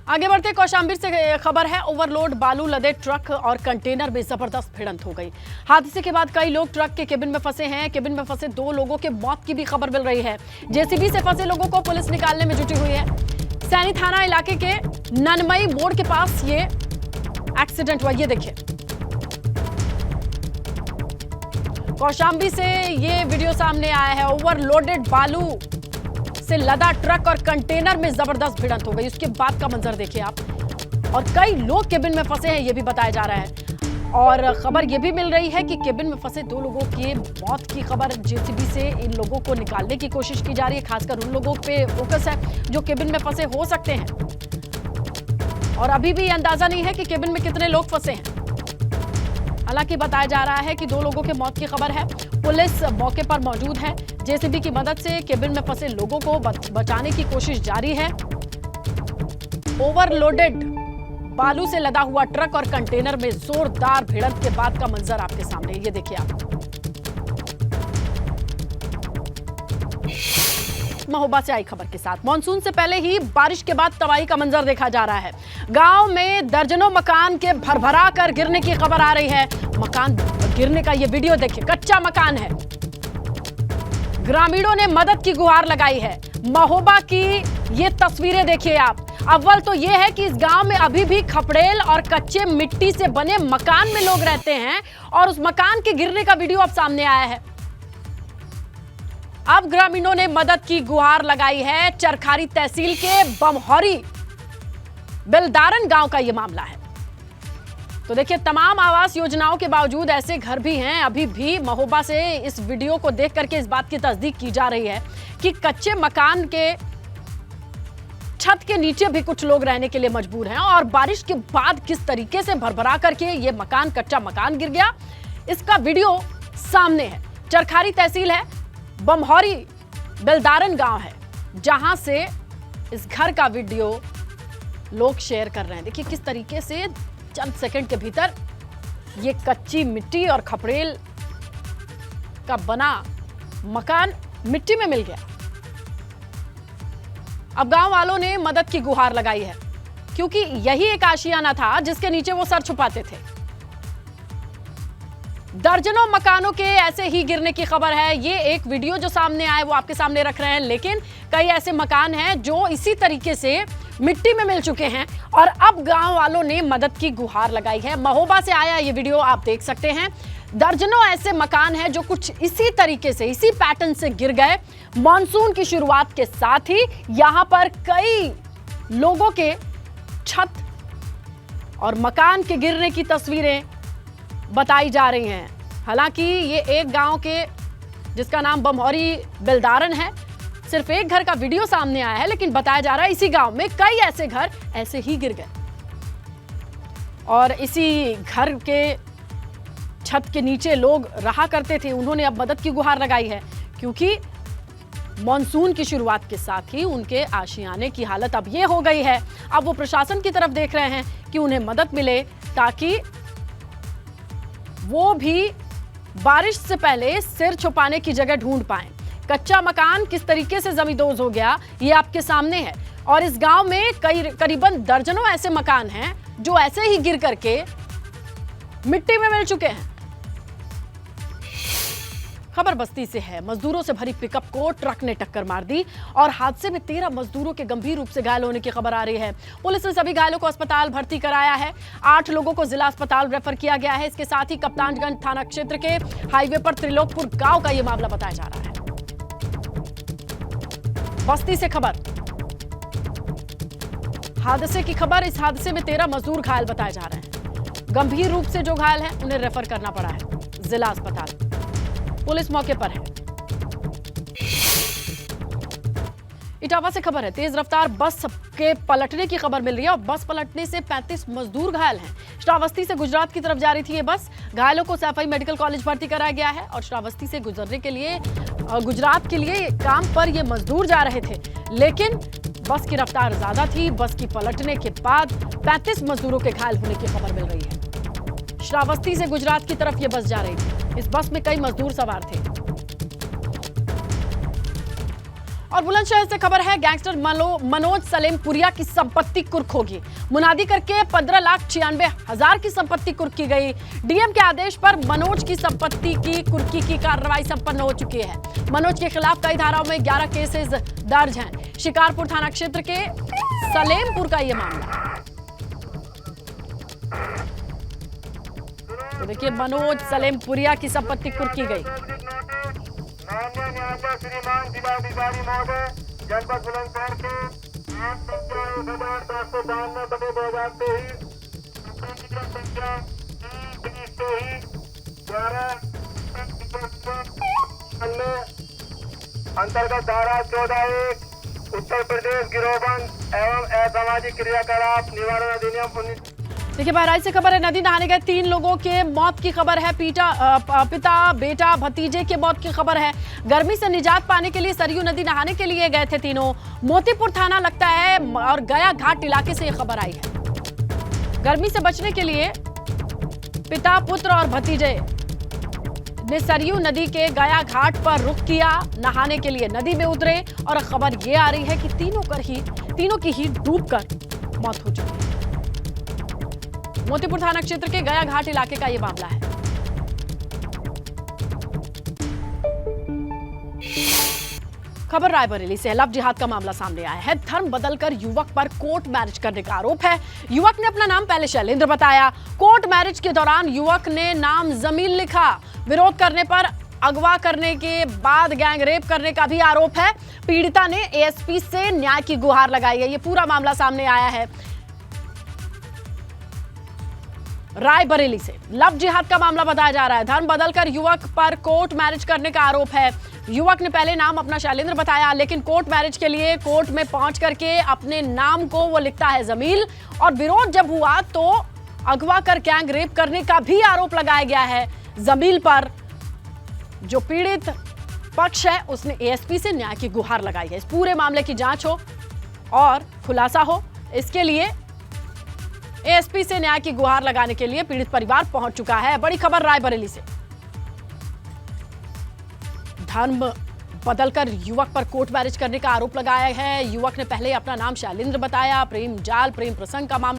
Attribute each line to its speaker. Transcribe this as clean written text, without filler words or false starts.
Speaker 1: आगे बढ़ते कौशाम्बी से खबर है। ओवरलोड बालू लदे ट्रक और कंटेनर में जबरदस्त भिड़ंत हो गई। हादसे के बाद कई लोग ट्रक के केबिन में फंसे हैं। केबिन में फंसे 2 लोगों के मौत की भी खबर मिल रही है। जेसीबी से फंसे लोगों को पुलिस निकालने में जुटी हुई है। सैनी थाना इलाके के ननमई मोड़ के पास ये एक्सीडेंट हुआ। ये देखिए, कौशाम्बी से ये वीडियो सामने आया है। ओवरलोडेड बालू से लदा ट्रक और कंटेनर में जबरदस्त भिड़ंत हो गई। उसके बाद का मंजर देखिए आप, और कई लोग केबिन में फंसे हैं, ये भी बताया जा रहा है। और खबर ये भी मिल रही है कि केबिन में फंसे 2 लोगों की मौत की खबर। जेसीबी से इन लोगों को निकालने की कोशिश की जा रही है। खासकर उन लोगों पे फोकस है जो केबिन में फंसे हो सकते हैं। और अभी भी अंदाजा नहीं है कि केबिन में कितने लोग फंसे हैं। हालांकि बताया जा रहा है कि 2 लोगों के मौत की खबर है। पुलिस मौके पर मौजूद है। जेसीबी की मदद से केबिन में फंसे लोगों को बचाने की कोशिश जारी है। ओवरलोडेड बालू से लदा हुआ ट्रक और कंटेनर में जोरदार भिड़ंत के बाद का मंजर आपके सामने, ये देखिए आप। महोबा से आई खबर के साथ मानसून से पहले ही बारिश के बाद तबाही का मंजर देखा जा रहा है। गांव में दर्जनों मकान के भरभरा कर गिरने की खबर आ रही है। मकान गिरने का ये वीडियो देखिए, कच्चा मकान है। ग्रामीणों ने मदद की गुहार लगाई है। महोबा की ये तस्वीरें देखिए आप। अव्वल तो ये है कि इस गांव में अभी भी खपड़ेल और कच्चे मिट्टी से बने मकान में लोग रहते हैं, और उस मकान के गिरने का वीडियो अब सामने आया है। अब ग्रामीणों ने मदद की गुहार लगाई है। चरखारी तहसील के बमहौरी बेलदारन गांव का यह मामला है। तो देखिए, तमाम आवास योजनाओं के बावजूद ऐसे घर भी हैं। अभी भी महोबा से इस वीडियो को देख करके इस बात की तस्दीक की जा रही है कि कच्चे मकान के छत के नीचे भी कुछ लोग रहने के लिए मजबूर हैं। और बारिश के बाद किस तरीके से भरभरा करके ये मकान, कच्चा मकान गिर गया, इसका वीडियो सामने है। चरखारी तहसील है, बमहौरी बेलदारन गांव है, जहां से इस घर का वीडियो लोग शेयर कर रहे हैं। देखिए किस तरीके से चंद सेकंड के भीतर ये कच्ची मिट्टी और खपड़ेल का बना मकान मिट्टी में मिल गया। अब गांव वालों ने मदद की गुहार लगाई है, क्योंकि यही एक आशियाना था जिसके नीचे वो सर छुपाते थे। दर्जनों मकानों के ऐसे ही गिरने की खबर है। ये एक वीडियो जो सामने आया वो आपके सामने रख रहे हैं, लेकिन कई ऐसे मकान हैं जो इसी तरीके से मिट्टी में मिल चुके हैं, और अब गांव वालों ने मदद की गुहार लगाई है। महोबा से आया ये वीडियो आप देख सकते हैं। दर्जनों ऐसे मकान हैं जो कुछ इसी तरीके से, इसी पैटर्न से गिर गए। मॉनसून की शुरुआत के साथ ही यहां पर कई लोगों के छत और मकान के गिरने की तस्वीरें बताई जा रही हैं। हालांकि ये एक गांव के, जिसका नाम बमहौरी बेलदारन है, सिर्फ एक घर का वीडियो सामने आया है, लेकिन बताया जा रहा है इसी गांव में कई ऐसे घर ऐसे ही गिर गए। और इसी घर के छत के नीचे लोग रहा करते थे। उन्होंने अब मदद की गुहार लगाई है, क्योंकि मॉनसून की शुरुआत के साथ ही उनके आशियाने की हालत अब ये हो गई है। अब वो प्रशासन की तरफ देख रहे हैं कि उन्हें मदद मिले, ताकि वो भी बारिश से पहले सिर छुपाने की जगह ढूंढ पाएं। कच्चा मकान किस तरीके से जमींदोज हो गया ये आपके सामने है। और इस गांव में करीबन दर्जनों ऐसे मकान हैं जो ऐसे ही गिर करके मिट्टी में मिल चुके हैं। खबर बस्ती से है। मजदूरों से भरी पिकअप को ट्रक ने टक्कर मार दी, और हादसे में 13 मजदूरों के गंभीर रूप से घायल होने की खबर आ रही है। पुलिस ने सभी घायलों को अस्पताल भर्ती कराया है। 8 लोगों को जिला अस्पताल रेफर किया गया है। इसके साथ ही कप्तानगंज थाना क्षेत्र के हाईवे पर त्रिलोकपुर गांव का यह मामला बताया जा रहा है। बस्ती से खबर, हादसे की खबर। इस हादसे में 13 मजदूर घायल बताए जा रहे हैं। गंभीर रूप से जो घायल हैं उन्हें रेफर करना पड़ा है जिला अस्पताल। पुलिस मौके पर है। इटावा से खबर है। तेज रफ्तार बस के पलटने की खबर मिल रही है, और बस पलटने से 35 मजदूर घायल हैं। श्रावस्ती से गुजरात की तरफ जा रही थी ये बस। घायलों को सैफई मेडिकल कॉलेज भर्ती कराया गया है, और श्रावस्ती से गुजरने के लिए गुजरात के लिए काम पर ये मजदूर जा रहे थे, लेकिन बस की रफ्तार ज्यादा थी। बस की पलटने के बाद 35 मजदूरों के घायल होने की खबर मिल रही है। श्रावस्ती से गुजरात की तरफ ये बस जा रही थी। इस बस में कई मजदूर सवार थे। और बुलंदशहर से खबर है, गैंगस्टर मनोज सलेमपुरिया की संपत्ति कुर्क होगी। मुनादी करके 15,96,000 की संपत्ति कुर्क की गई। डीएम के आदेश पर मनोज की संपत्ति की कुर्की की कार्रवाई संपन्न हो चुकी है। मनोज के खिलाफ कई धाराओं में 11 केसेस दर्ज हैं। शिकारपुर थाना क्षेत्र के सलेमपुर का यह मामला। तो देखिए, मनोज सलेमपुरिया की संपत्ति कुर्क की गई।
Speaker 2: माननीय न्यायालय श्रीमान जिलाधिकारी महोदय जनपद बुलंदशहर के 8/10/2023 संख्या 11 अंतर्गत धारा 14(1) उत्तर प्रदेश गिरोहबंद एवं असामाजिक क्रियाकलाप निवारण अधिनियम 19।
Speaker 1: देखिए, बहराइच से खबर है, नदी नहाने गए 3 लोगों के मौत की खबर है। पिता, बेटा, भतीजे के मौत की खबर है। गर्मी से निजात पाने के लिए सरयू नदी नहाने के लिए गए थे तीनों। मोतीपुर थाना लगता है और गया घाट इलाके से यह खबर आई है। गर्मी से बचने के लिए पिता, पुत्र और भतीजे ने सरयू नदी के गया घाट पर रुख किया, नहाने के लिए नदी में उतरे और खबर यह आ रही है कि तीनों की ही डूबकर मौत हो चुकी है। मोतीपुर थाना क्षेत्र के गया घाट इलाके का यह मामला है। खबर रायबरेली से है, लव जिहाद का मामला सामने आया है। धर्म बदलकर युवक पर कोर्ट मैरिज करने का आरोप है। युवक ने अपना नाम पहले शैलेंद्र बताया। कोर्ट मैरिज के दौरान युवक ने नाम जमील लिखा। विरोध करने पर अगवा करने के बाद गैंग रेप करने का भी आरोप है। पीड़िता ने एएसपी से न्याय की गुहार लगाई है। यह पूरा मामला सामने आया है रायबरेली से। लव जिहाद का मामला बताया जा रहा है। धर्म बदलकर युवक पर कोर्ट मैरिज करने का आरोप है। युवक ने पहले नाम अपना शैलेंद्र बताया, लेकिन कोर्ट मैरिज के लिए कोर्ट में पहुंच करके अपने नाम को वो लिखता है जमील। और विरोध जब हुआ तो अगवा कर गैंग रेप करने का भी आरोप लगाया गया है जमील पर। जो पीड़ित पक्ष है उसने एएसपी से न्याय की गुहार लगाई है। इस पूरे मामले की जांच हो और खुलासा हो, इसके लिए एएसपी से न्याय की गुहार लगाने के लिए पीड़ित परिवार पहुंच चुका है। बड़ी खबर रायबरेली से। धर्म बदलकर युवक पर कोर्ट मैरिज करने का आरोप लगाया है। युवक ने पहले अपना नाम शैलेंद्र बताया। प्रेम जाल, प्रेम प्रसंग का मामला